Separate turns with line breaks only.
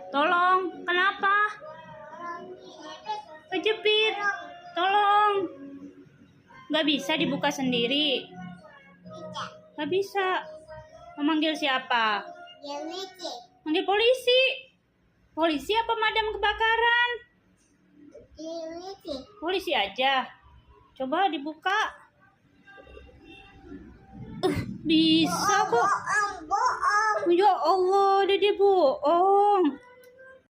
Tolong, kenapa? Kejepit. Tolong. Gak bisa dibuka sendiri. Gak bisa. Memanggil siapa? Manggil polisi. Polisi apa madam kebakaran? Polisi aja. Coba dibuka. Bisa kok. Ya Allah, Dede bohong.